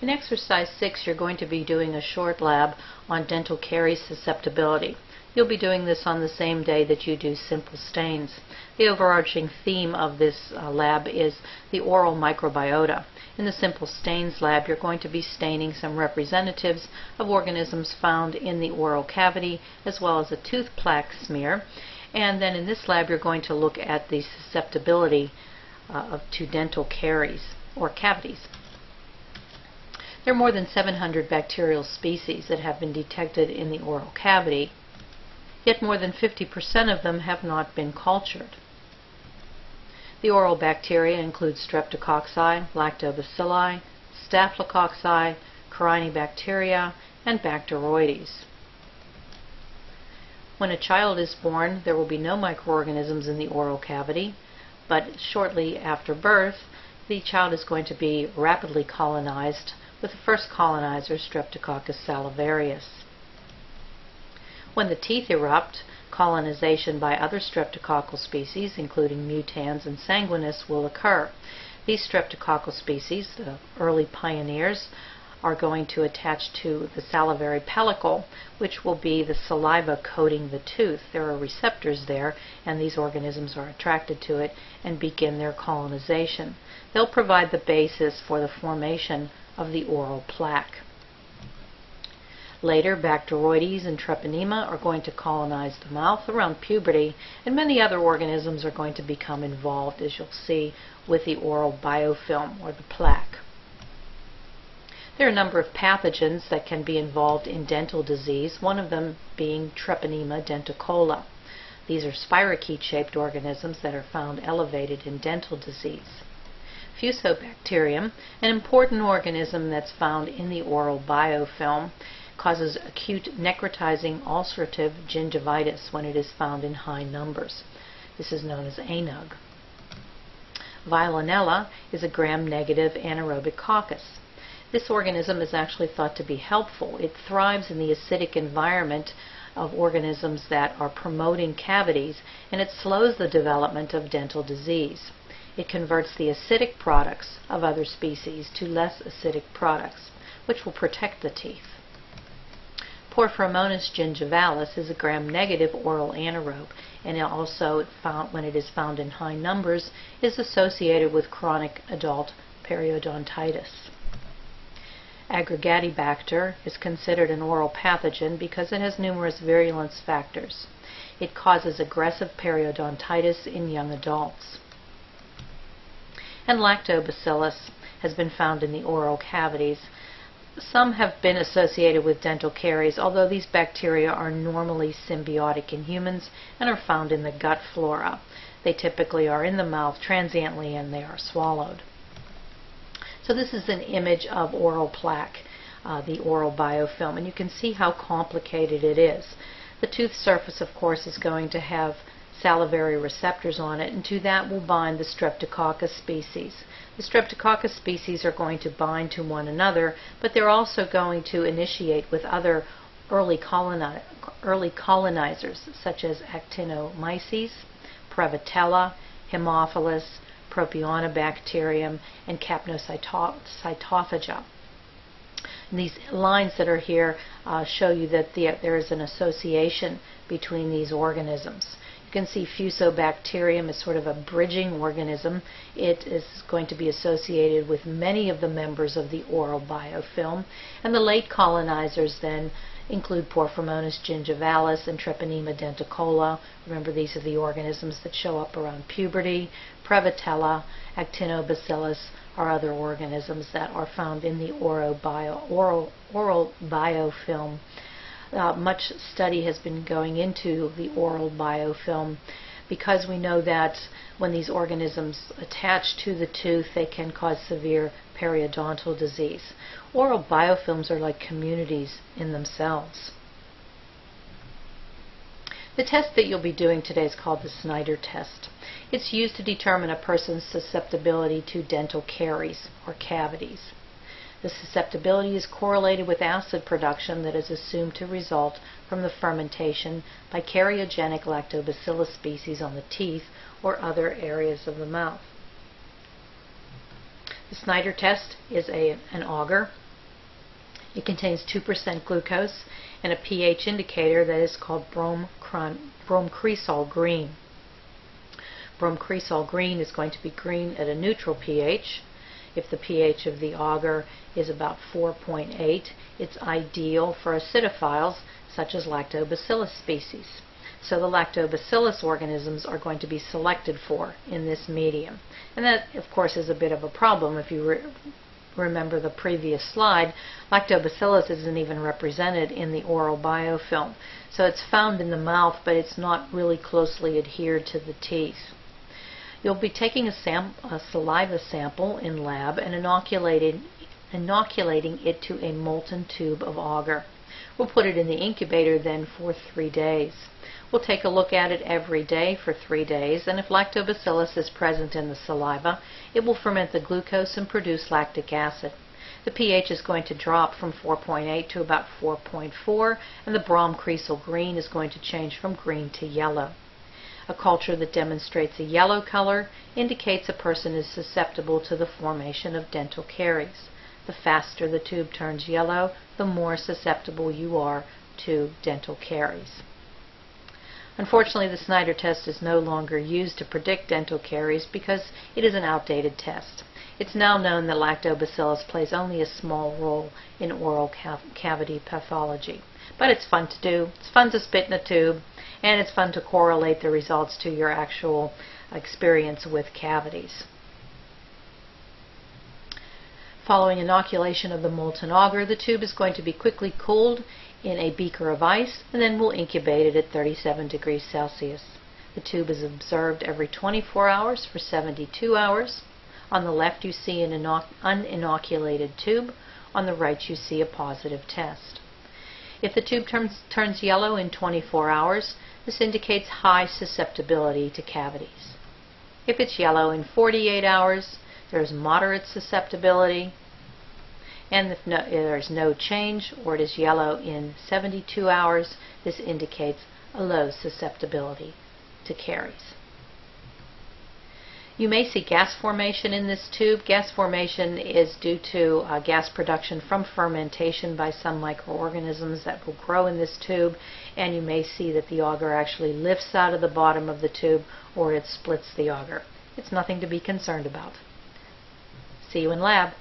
In exercise 6, you're going to be doing a short lab on dental caries susceptibility. You'll be doing this on the same day that you do simple stains. The overarching theme of this lab is the oral microbiota. In the simple stains lab, you're going to be staining some representatives of organisms found in the oral cavity, as well as a tooth plaque smear. And then in this lab, you're going to look at the susceptibility to dental caries or cavities. There are more than 700 bacterial species that have been detected in the oral cavity, yet more than 50% of them have not been cultured. The oral bacteria include streptococci, lactobacilli, staphylococci, corynebacteria, and bacteroides. When a child is born, there will be no microorganisms in the oral cavity, but shortly after birth, the child is going to be rapidly colonized with the first colonizer, Streptococcus salivarius. When the teeth erupt, colonization by other streptococcal species, including mutans and sanguinus, will occur. These streptococcal species, the early pioneers, are going to attach to the salivary pellicle, which will be the saliva coating the tooth. There are receptors there, and these organisms are attracted to it and begin their colonization. They'll provide the basis for the formation of the oral plaque. Later, bacteroides and treponema are going to colonize the mouth around puberty, and many other organisms are going to become involved, as you'll see, with the oral biofilm, or the plaque. There are a number of pathogens that can be involved in dental disease, one of them being Treponema denticola. These are spirochete-shaped organisms that are found elevated in dental disease. Fusobacterium, an important organism that's found in the oral biofilm, causes acute necrotizing ulcerative gingivitis when it is found in high numbers. This is known as ANUG. Veillonella is a gram-negative anaerobic coccus. This organism is actually thought to be helpful. It thrives in the acidic environment of organisms that are promoting cavities, and it slows the development of dental disease. It converts the acidic products of other species to less acidic products, which will protect the teeth. Porphyromonas gingivalis is a gram-negative oral anaerobe, and it also, when it is found in high numbers, is associated with chronic adult periodontitis. Aggregatibacter is considered an oral pathogen because it has numerous virulence factors. It causes aggressive periodontitis in young adults. And lactobacillus has been found in the oral cavities. Some have been associated with dental caries, although these bacteria are normally symbiotic in humans and are found in the gut flora. They typically are in the mouth transiently and they are swallowed. So this is an image of oral plaque, the oral biofilm, and you can see how complicated it is. The tooth surface, of course, is going to have salivary receptors on it, and to that will bind the Streptococcus species. The Streptococcus species are going to bind to one another, but they're also going to initiate with other early colonizers, such as Actinomyces, Prevotella, Haemophilus, Propionibacterium, and Capnocytophaga. And these lines that are here show you that there is an association between these organisms. You can see Fusobacterium is sort of a bridging organism. It is going to be associated with many of the members of the oral biofilm, and the late colonizers then include Porphyromonas gingivalis and Treponema denticola. Remember, these are the organisms that show up around puberty. Prevotella, Actinobacillus are other organisms that are found in the oral biofilm. Much study has been going into the oral biofilm because we know that when these organisms attach to the tooth, they can cause severe periodontal disease. Oral biofilms are like communities in themselves. The test that you'll be doing today is called the Snyder test. It's used to determine a person's susceptibility to dental caries or cavities. The susceptibility is correlated with acid production that is assumed to result from the fermentation by cariogenic lactobacillus species on the teeth or other areas of the mouth. The Snyder test is an auger It contains 2% glucose and a pH indicator that is called bromocresol green. Bromocresol green is going to be green at a neutral pH. If the pH of the agar is about 4.8, it's ideal for acidophiles such as lactobacillus species. So the lactobacillus organisms are going to be selected for in this medium. And that, of course, is a bit of a problem. If you remember the previous slide, lactobacillus isn't even represented in the oral biofilm. So it's found in the mouth, but it's not really closely adhered to the teeth. You'll be taking a saliva sample in lab and inoculating it to a molten tube of agar. We'll put it in the incubator then for 3 days. We'll take a look at it every day for 3 days, and if lactobacillus is present in the saliva, it will ferment the glucose and produce lactic acid. The pH is going to drop from 4.8 to about 4.4, and the bromocresol green is going to change from green to yellow. A culture that demonstrates a yellow color indicates a person is susceptible to the formation of dental caries. The faster the tube turns yellow, the more susceptible you are to dental caries. Unfortunately, the Snyder test is no longer used to predict dental caries because it is an outdated test. It's now known that lactobacillus plays only a small role in oral cavity pathology. But it's fun to do. It's fun to spit in a tube, and it's fun to correlate the results to your actual experience with cavities. Following inoculation of the molten agar, the tube is going to be quickly cooled in a beaker of ice, and then we'll incubate it at 37 degrees Celsius. The tube is observed every 24 hours for 72 hours. On the left you see an uninoculated tube. On the right you see a positive test. If the tube turns yellow in 24 hours, this indicates high susceptibility to cavities. If it's yellow in 48 hours, there's moderate susceptibility. And if there's no change, or it is yellow in 72 hours, this indicates a low susceptibility to caries. You may see gas formation in this tube. Gas formation is due to gas production from fermentation by some microorganisms that will grow in this tube, and you may see that the agar actually lifts out of the bottom of the tube, or it splits the agar. It's nothing to be concerned about. See you in lab.